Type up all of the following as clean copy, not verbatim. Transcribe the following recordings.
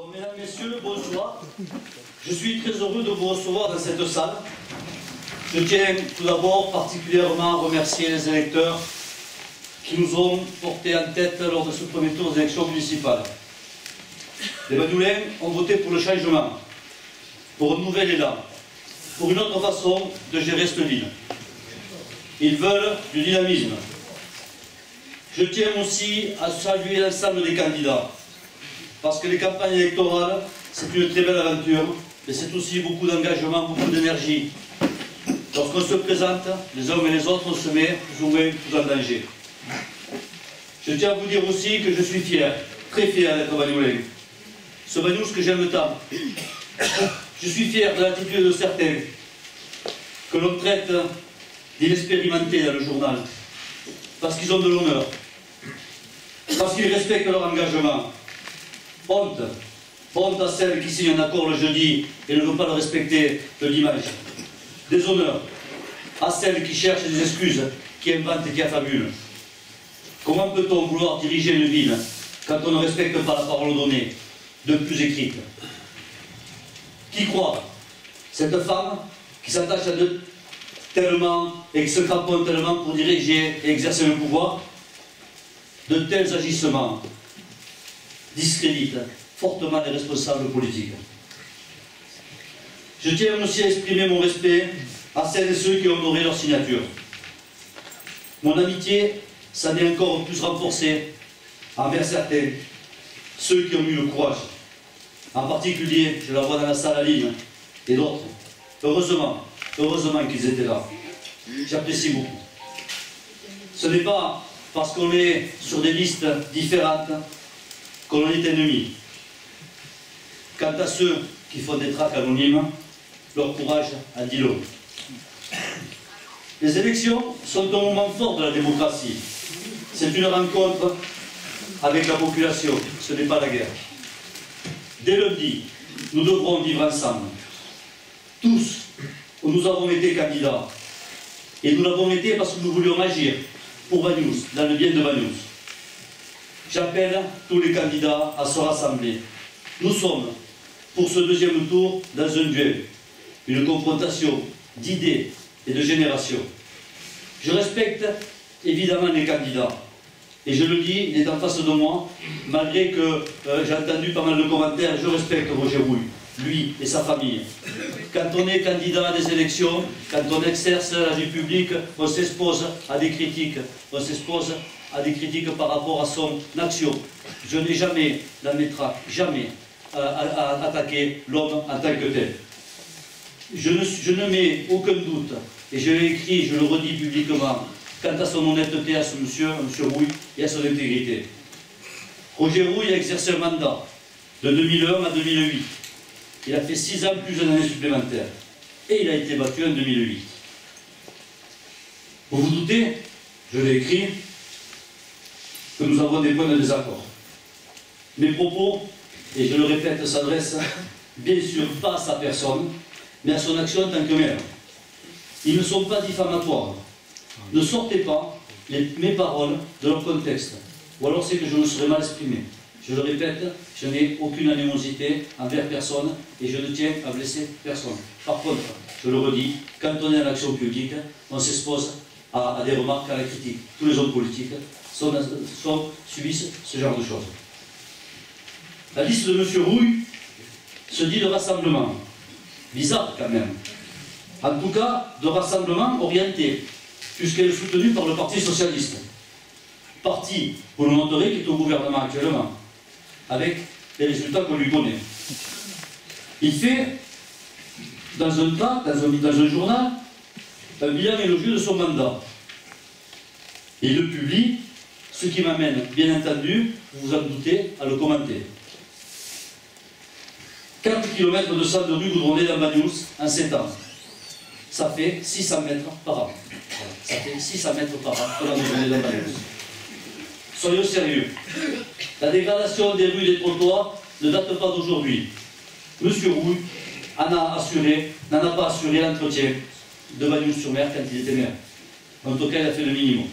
Alors, mesdames, messieurs, bonsoir. Je suis très heureux de vous recevoir dans cette salle. Je tiens tout d'abord particulièrement à remercier les électeurs qui nous ont portés en tête lors de ce premier tour des élections municipales. Les Bagnoulins ont voté pour le changement, pour un nouvel élan, pour une autre façon de gérer cette ville. Ils veulent du dynamisme. Je tiens aussi à saluer l'ensemble des candidats, parce que les campagnes électorales, c'est une très belle aventure, mais c'est aussi beaucoup d'engagement, beaucoup d'énergie. Lorsqu'on se présente, les uns et les autres, on se met plus ou moins tout en danger. Je tiens à vous dire aussi que je suis fier, très fier d'être Bagnoulin. Ce Bagnous que j'aime tant. Je suis fier de l'attitude de certains, que l'on traite d'inexpérimentés dans le journal, parce qu'ils ont de l'honneur, parce qu'ils respectent leur engagement. Honte. Honte à celle qui signe un accord le jeudi et ne veut pas le respecter le dimanche. Déshonneur à celle qui cherche des excuses, qui invente et qui affabule. Comment peut-on vouloir diriger une ville quand on ne respecte pas la parole donnée, de plus écrite? Qui croit cette femme qui s'attache à tellement et qui se cramponne tellement pour diriger et exercer le pouvoir? De tels agissements discréditent fortement les responsables politiques. Je tiens aussi à exprimer mon respect à celles et ceux qui ont honoré leur signature. Mon amitié s'en est encore plus renforcée envers certains, ceux qui ont eu le courage. En particulier, je la vois dans la salle Aline et d'autres. Heureusement qu'ils étaient là. J'apprécie beaucoup. Ce n'est pas parce qu'on est sur des listes différentes qu'on en est ennemi. Quant à ceux qui font des tracts anonymes, leur courage a dit long. Les élections sont un moment fort de la démocratie. C'est une rencontre avec la population, ce n'est pas la guerre. Dès lundi, nous devrons vivre ensemble. Tous, nous avons été candidats. Et nous l'avons été parce que nous voulions agir pour Bagnous, dans le bien de Bagnous. J'appelle tous les candidats à se rassembler. Nous sommes, pour ce deuxième tour, dans un duel, une confrontation d'idées et de générations. Je respecte évidemment les candidats. Et je le dis, il est en face de moi, malgré que j'ai entendu pas mal de commentaires, je respecte Roger Rouille, lui et sa famille. Quand on est candidat à des élections, quand on exerce la vie publique, on s'expose à des critiques. On s'expose à des critiques par rapport à son action. Je n'ai jamais, dans mes tracts, jamais attaqué l'homme en tant que tel. Je ne mets aucun doute, et je l'ai écrit, je le redis publiquement, quant à son honnêteté à ce monsieur Rouille et à son intégrité. Roger Rouille a exercé un mandat de 2001 à 2008. Il a fait 6 ans plus une année supplémentaire. Et il a été battu en 2008. Vous vous doutez, je l'ai écrit, que nous avons des points de désaccord. Mes propos, et je le répète, s'adressent bien sûr pas à sa personne, mais à son action en tant que maire. Ils ne sont pas diffamatoires. Ne sortez pas mes paroles de leur contexte. Ou alors c'est que je me serais mal exprimé. Je le répète, je n'ai aucune animosité envers personne et je ne tiens à blesser personne. Par contre, je le redis, quand on est en action publique, on s'expose à des remarques, à la critique. Tous les hommes politiques subissent ce genre de choses. La liste de M. Rouille se dit de rassemblement. Bizarre quand même. En tout cas, de rassemblement orienté, puisqu'elle est soutenue par le Parti Socialiste. Parti, vous le noterez, qui est au gouvernement actuellement, avec les résultats qu'on lui connaît. Il fait, dans un journal, un bilan élogieux de son mandat. Il le publie, ce qui m'amène, bien entendu, vous vous en doutez, à le commenter. 4 km de salle de rue goudronnée dans Bagnous en 7 ans. Ça fait 600 mètres par an. Ça fait 600 mètres par an pour la goudronnée dans Bagnous. Soyons sérieux. La dégradation des rues et des trottoirs ne date pas d'aujourd'hui. Monsieur Rouille n'en a pas assuré l'entretien de Bagnous-sur-Mer quand il était maire. En tout cas, il a fait le minimum.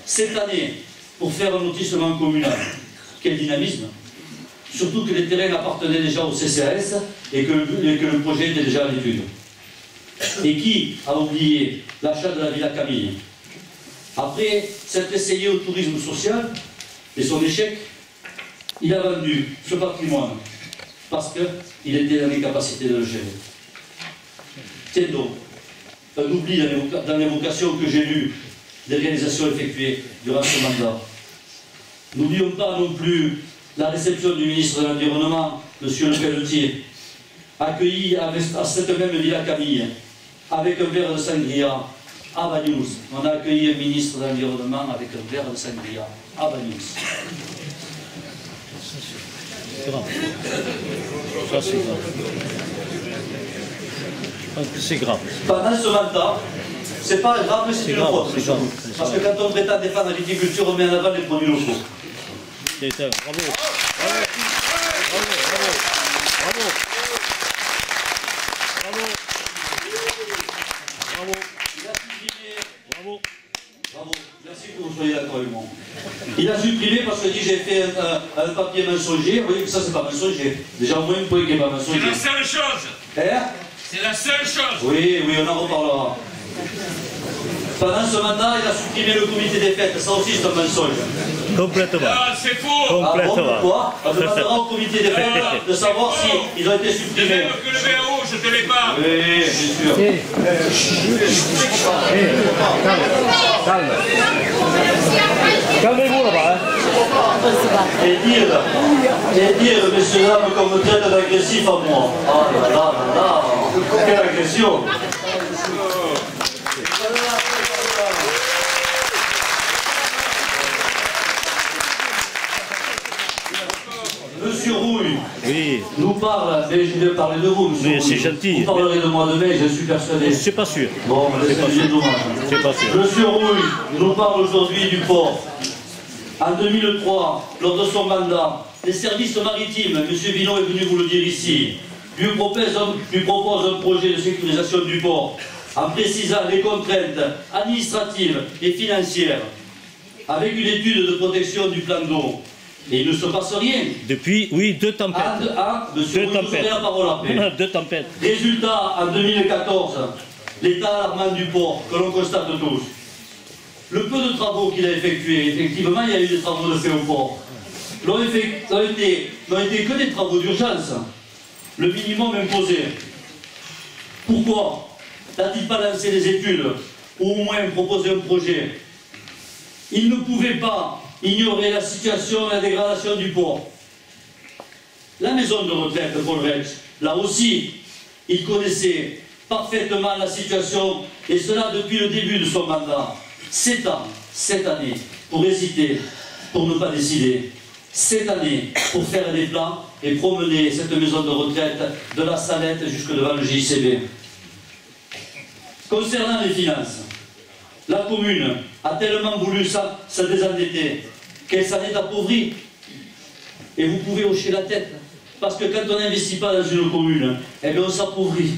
Cette année, pour faire un lotissement communal, quel dynamisme! surtout que les terrains appartenaient déjà au CCAS et que le projet était déjà à l'étude. Et qui a oublié l'achat de la Villa Camille? Après s'être essayé au tourisme social et son échec, il a vendu ce patrimoine parce qu'il était dans l'incapacité de le gérer. C'est donc un oubli dans l'évocation que j'ai lue des réalisations effectuées durant ce mandat. N'oublions pas non plus la réception du ministre de l'Environnement, M. Le Pelletier, accueilli à cette même Villa Camille, avec un verre de sangria à Banyuls. On a accueilli un ministre de l'Environnement avec un verre de sangria à Banyuls. C'est grave. Ça, c'est grave. C'est grave. Pendant ce mandat, c'est pas grave, mais c'est une faute. Parce que quand on prétend défendre la viticulture, on met en avant les produits locaux. Bravo. Bravo. Bravo. Bravo. Bravo. Bravo. Bravo. Bravo. Merci que vous soyez d'accord avec moi. Il a supprimé parce que j'ai fait un papier mensonger. Vous voyez que ça, c'est pas mensonger. Déjà, au moins, vous pouvez qu'il n'est pas mensonger. C'est la seule chose. Hein? C'est la seule chose. Oui, on en reparlera. Pendant ce mandat, il a supprimé le comité des fêtes. Ça aussi, c'est un mensonge. Complètement. Ah, c'est faux. Complètement. Ah bon, pourquoi? On demandera au comité des fêtes de savoir s'ils ont été De supprimés. même que le verre je te l'ai pas. Oui, bien sûr. Calme. Calmez-vous là-bas. Et dire, messieurs, dames, qu'on me traite d'agressif à moi. Ah là là là là. Quelle agression. Monsieur Rouille Oui. nous parle, mais je vais parler de vous, monsieur Mais Rouille. c'est gentil. Vous parlerez de moi demain, je suis persuadé. C'est pas sûr. Bon, mais c'est dommage. C'est pas sûr. Monsieur Rouille nous parle aujourd'hui du port. En 2003, lors de son mandat, les services maritimes, M. Villon est venu vous le dire ici, lui propose un projet de sécurisation du port en précisant les contraintes administratives et financières avec une étude de protection du plan d'eau. Et il ne se passe rien. Depuis, oui, 2 tempêtes. Monsieur Rouille, vous aurez la parole après. 2 tempêtes. Résultat, en 2014, l'état alarmant du port que l'on constate tous. Le peu de travaux qu'il a effectués, effectivement, il y a eu des travaux de fait au port, n'ont été que des travaux d'urgence, le minimum imposé. Pourquoi n'a-t-il pas lancé les études, ou au moins proposé un projet? Il ne pouvait pas ignorer la situation et la dégradation du port. La maison de retraite de Paul Retsch, là aussi, il connaissait parfaitement la situation, et cela depuis le début de son mandat. 7 ans, 7 années, pour hésiter, pour ne pas décider. 7 années pour faire des plans et promener cette maison de retraite de la Salette jusque devant le JCB. Concernant les finances, la commune a tellement voulu se désendetter qu'elle s'en est appauvrie. Et vous pouvez hocher la tête, parce que quand on n'investit pas dans une commune, eh bien on s'appauvrit.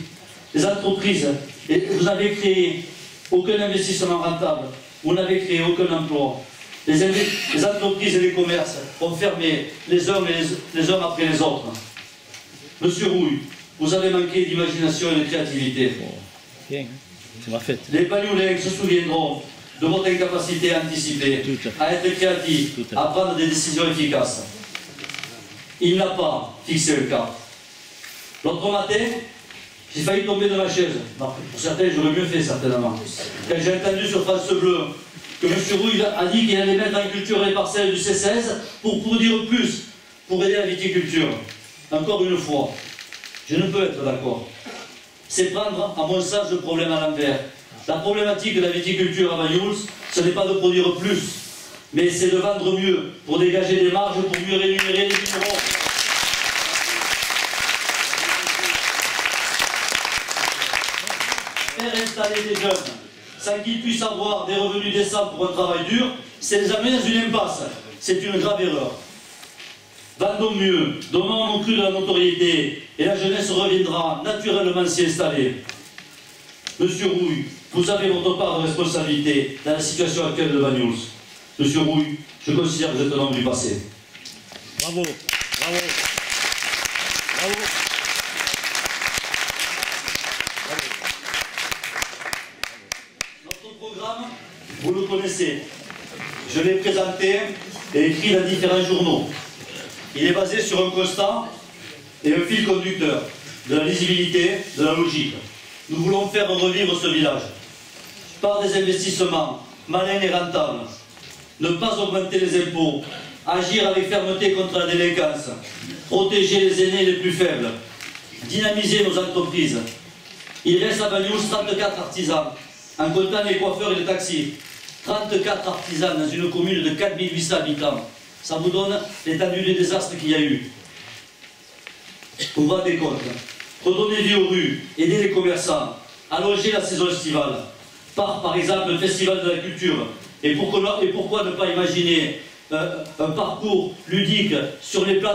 Les entreprises, et vous n'avez créé aucun investissement rentable, vous n'avez créé aucun emploi. Les entreprises et les commerces ont fermé les uns après les autres. Monsieur Rouille, vous avez manqué d'imagination et de créativité. Bien, c'est ma fête. Les Bagnoulins se souviendront de votre incapacité à anticiper, à être créatif, à prendre des décisions efficaces. Il n'a pas fixé le cap. L'autre matin, j'ai failli tomber de ma chaise. Non, pour certains, j'aurais mieux fait certainement. Quand j'ai entendu sur France Bleu que M. Rouille a dit qu'il allait mettre en culture les parcelles du C16 pour produire plus, pour aider la viticulture. Encore une fois, je ne peux être d'accord. C'est prendre, à mon sens, le problème à l'envers. La problématique de la viticulture à Banyuls, ce n'est pas de produire plus, mais c'est de vendre mieux, pour dégager des marges, pour mieux rémunérer les vignerons. Faire installer des jeunes sans qu'ils puissent avoir des revenus décents pour un travail dur, c'est les amener dans une impasse. C'est une grave erreur. Vendons mieux, donnons au cru de la notoriété, et la jeunesse reviendra naturellement s'y installer. Monsieur Rouille, vous avez votre part de responsabilité dans la situation actuelle de Banyuls. Monsieur Rouille, je considère que vous êtes un homme du passé. Bravo. Bravo. Bravo. Notre programme, vous le connaissez. Je l'ai présenté et écrit dans différents journaux. Il est basé sur un constat et un fil conducteur, de la lisibilité, de la logique. Nous voulons faire revivre ce village par des investissements malins et rentables, ne pas augmenter les impôts, agir avec fermeté contre la délinquance, protéger les aînés les plus faibles, dynamiser nos entreprises. Il reste à Bagnols 34 artisans, en comptant les coiffeurs et les taxis. 34 artisans dans une commune de 4800 habitants. Ça vous donne l'étendue des désastres qu'il y a eu. Vous vous rendez compte? Redonner vie aux rues, aider les commerçants, allonger la saison estivale, par exemple le festival de la culture. Et pourquoi ne pas imaginer un parcours ludique sur les pas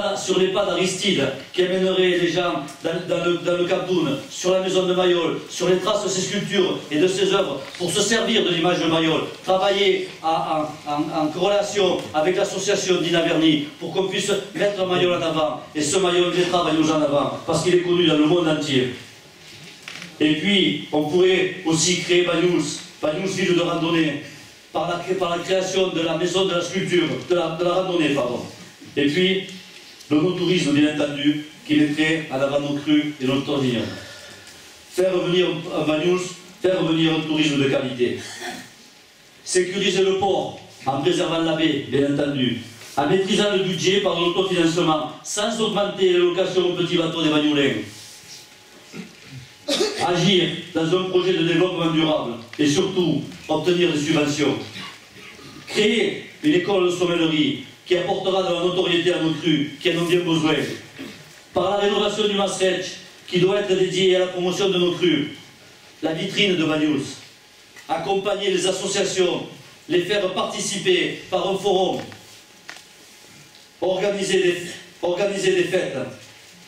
d'Aristide qui amènerait les gens dans le Cameroun, sur la maison de Mayol, sur les traces de ses sculptures et de ses œuvres, pour se servir de l'image de Mayol, travailler en corrélation avec l'association d'Ina Verny pour qu'on puisse mettre Mayol en avant, et ce Mayol mettra Bagnols en avant, parce qu'il est connu dans le monde entier. Et puis, on pourrait aussi créer Bagnols ville de randonnée, par la création de la maison de la sculpture, de la randonnée, pardon. Et puis, le no-tourisme, bien entendu, qui mettrait en avant nos crues et nos tornillons. Faire revenir à Bagnols, faire revenir un tourisme de qualité. Sécuriser le port, en préservant la baie, bien entendu. En maîtrisant le budget par l'autofinancement, sans augmenter les locations aux petits bateaux des Bagnolins. Agir dans un projet de développement durable et surtout obtenir des subventions. Créer une école de sommellerie qui apportera de la notoriété à nos crues qui en ont bien besoin. Par la rénovation du Masretch qui doit être dédié à la promotion de nos crues. La vitrine de Bagnols. Accompagner les associations, les faire participer par un forum. Organiser des fêtes.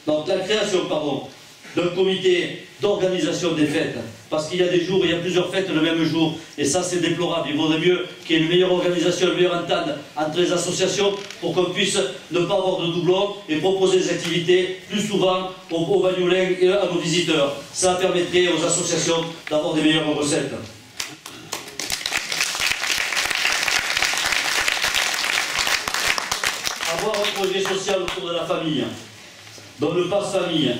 Donc la création, pardon, d'un comité d'organisation des fêtes. Parce qu'il y a des jours, il y a plusieurs fêtes le même jour, et ça c'est déplorable. Il vaudrait mieux qu'il y ait une meilleure organisation, une meilleure entente entre les associations pour qu'on puisse ne pas avoir de doublons et proposer des activités plus souvent aux Bagnolins et à nos visiteurs. Ça permettrait aux associations d'avoir des meilleures recettes. Avoir un projet social autour de la famille, dont le passe-famille,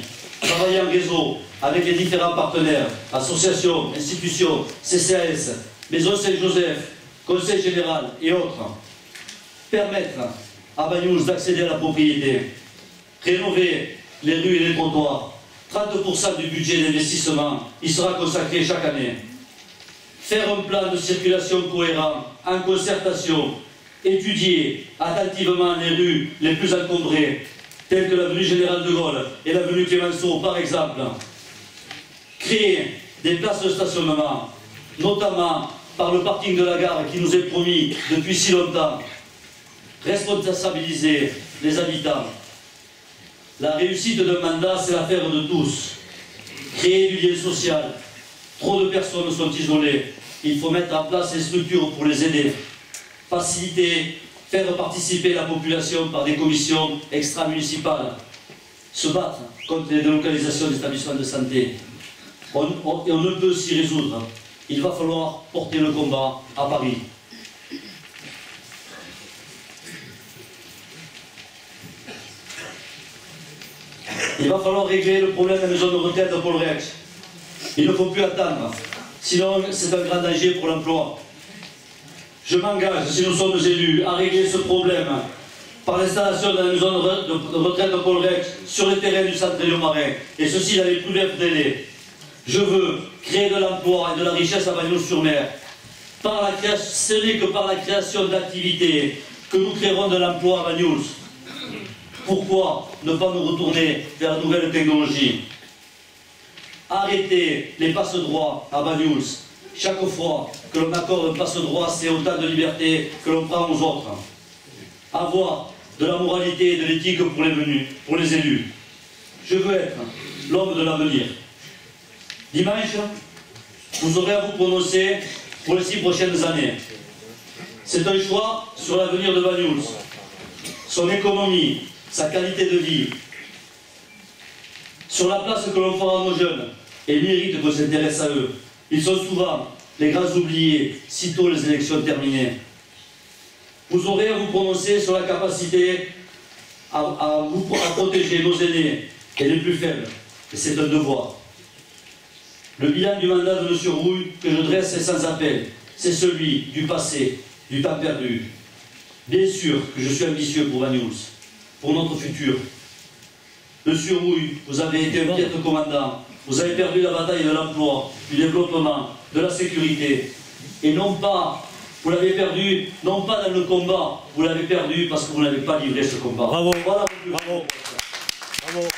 travailler en réseau avec les différents partenaires, associations, institutions, CCAS, Maison Saint-Joseph, Conseil Général et autres. Permettre à Bagnols d'accéder à la propriété, rénover les rues et les trottoirs. 30% du budget d'investissement, il sera consacré chaque année. Faire un plan de circulation cohérent, en concertation, étudier attentivement les rues les plus encombrées, telles que l'avenue Général de Gaulle et l'avenue Clémenceau, par exemple. Créer des places de stationnement, notamment par le parking de la gare qui nous est promis depuis si longtemps. Responsabiliser les habitants. La réussite d'un mandat, c'est l'affaire de tous. Créer du lien social. Trop de personnes sont isolées. Il faut mettre en place des structures pour les aider. Faciliter, faire participer la population par des commissions extra-municipales. Se battre contre les délocalisations d'établissements de santé. Et on ne peut s'y résoudre. Il va falloir porter le combat à Paris. Il va falloir régler le problème de la maison de retraite de Paul Rex. Il ne faut plus attendre. Sinon, c'est un grand danger pour l'emploi. Je m'engage, si nous sommes élus, à régler ce problème par l'installation de la maison de retraite de Paul Rex sur le terrain du centre Léo-Marin, et ceci dans les plus brefs délais. Je veux créer de l'emploi et de la richesse à Bagnols-sur-Mer. Ce n'est que par la création d'activités que nous créerons de l'emploi à Bagnols. Pourquoi ne pas nous retourner vers la nouvelle technologie? Arrêter les passe-droits à Bagnols. Chaque fois que l'on accorde un passe-droit, c'est autant de liberté que l'on prend aux autres. Avoir de la moralité et de l'éthique pour les élus. Je veux être l'homme de l'avenir. Dimanche, vous aurez à vous prononcer pour les 6 prochaines années. C'est un choix sur l'avenir de Bagnols, son économie, sa qualité de vie, sur la place que l'on fera à nos jeunes, et ils méritent qu'on s'intéresse à eux. Ils sont souvent les grands oubliés, sitôt les élections terminées. Vous aurez à vous prononcer sur la capacité à protéger nos aînés et les plus faibles. Et c'est un devoir. Le bilan du mandat de M. Rouille que je dresse est sans appel. C'est celui du passé, du temps perdu. Bien sûr que je suis ambitieux pour Banyuls, pour notre futur. Monsieur Rouille, vous avez été un piètre commandant. Vous avez perdu la bataille de l'emploi, du développement, de la sécurité. Et non pas, vous l'avez perdu, non pas dans le combat, vous l'avez perdu parce que vous n'avez pas livré ce combat. Bravo, voilà. Bravo. Bravo.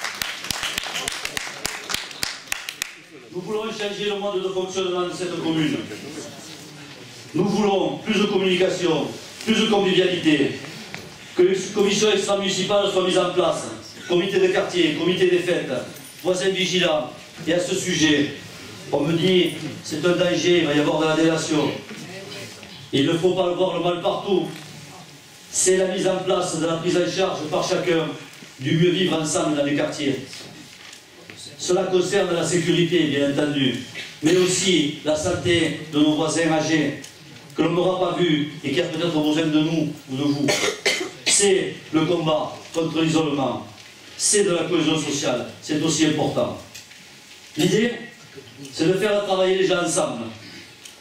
Nous voulons changer le mode de fonctionnement de cette commune. Nous voulons plus de communication, plus de convivialité, que les commissions extra-municipales soient mises en place, comité de quartier, comité des fêtes, voisins vigilants. Et à ce sujet, on me dit, c'est un danger, il va y avoir de la délation. Il ne faut pas voir le mal partout. C'est la mise en place de la prise en charge par chacun du mieux vivre ensemble dans les quartiers. Cela concerne la sécurité, bien entendu, mais aussi la santé de nos voisins âgés, que l'on n'aura pas vu et qui a peut-être besoin de nous ou de vous. C'est le combat contre l'isolement, c'est de la cohésion sociale, c'est aussi important. L'idée, c'est de faire travailler les gens ensemble.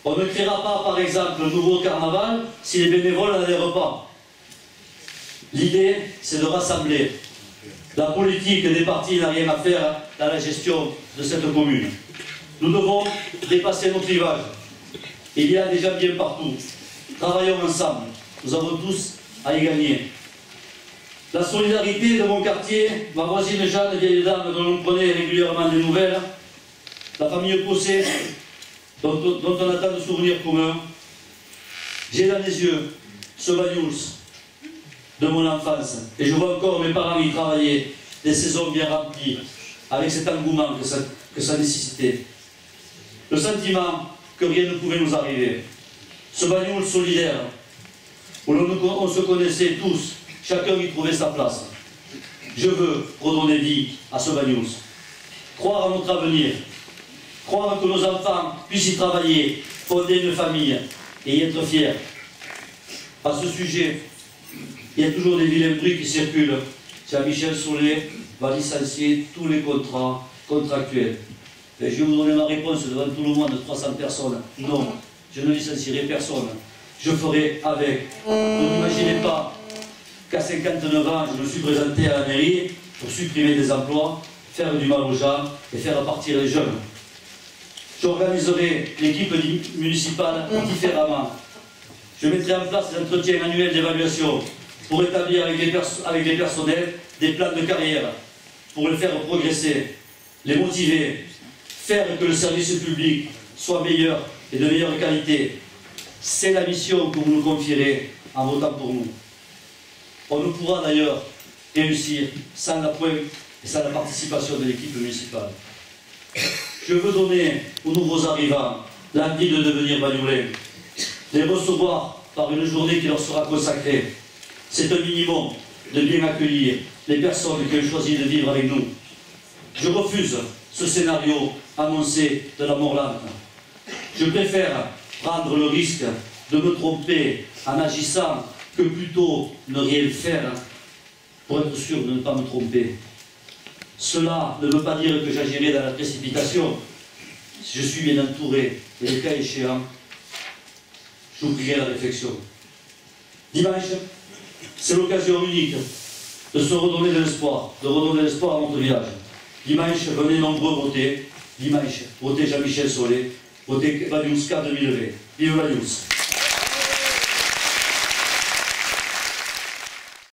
On ne créera pas, par exemple, un nouveau carnaval si les bénévoles n'adhèrent pas. L'idée, c'est de rassembler. La politique des partis n'a rien à faire dans la gestion de cette commune. Nous devons dépasser nos clivages. Il y a des gens bien partout. Travaillons ensemble. Nous avons tous à y gagner. La solidarité de mon quartier, ma voisine Jeanne, vieille dame dont on prenait régulièrement des nouvelles, la famille Possé, dont on attend de souvenirs communs. J'ai dans les yeux ce Banyuls de mon enfance, et je vois encore mes parents y travailler, des saisons bien remplies, avec cet engouement que ça nécessitait. Le sentiment que rien ne pouvait nous arriver. Ce Banyuls solidaire, où on se connaissait tous, chacun y trouvait sa place. Je veux redonner vie à ce Banyuls. Croire à notre avenir, croire que nos enfants puissent y travailler, fonder une famille et y être fiers. À ce sujet, il y a toujours des vilains bruits qui circulent. Jean-Michel Solé va licencier tous les contrats contractuels. Et je vais vous donner ma réponse devant tout le monde de 300 personnes. Non, je ne licencierai personne. Je ferai avec. Ne m'imaginez pas qu'à 59 ans, je me suis présenté à la mairie pour supprimer des emplois, faire du mal aux gens et faire partir les jeunes. J'organiserai l'équipe municipale différemment. Je mettrai en place des entretiens annuels d'évaluation pour établir avec les personnels des plans de carrière, pour les faire progresser, les motiver, faire que le service public soit meilleur et de meilleure qualité. C'est la mission que vous nous confierez en votant pour nous. On ne pourra d'ailleurs réussir sans l'appoint et sans la participation de l'équipe municipale. Je veux donner aux nouveaux arrivants l'envie de devenir Bagnoulins, les recevoir par une journée qui leur sera consacrée. C'est un minimum de bien accueillir les personnes qui ont choisi de vivre avec nous. Je refuse ce scénario annoncé de la mort lente. Je préfère prendre le risque de me tromper en agissant que plutôt ne rien faire pour être sûr de ne pas me tromper. Cela ne veut pas dire que j'agirai dans la précipitation. Si je suis bien entouré, et le cas échéant, j'ouvrirai la réflexion. Dimanche, c'est l'occasion unique de se redonner de l'espoir, de redonner l'espoir à notre village. Dimanche, venez nombreux voter. Dimanche, votez Jean-Michel Solé, votez Banyuls 2020. Vive Banyuls!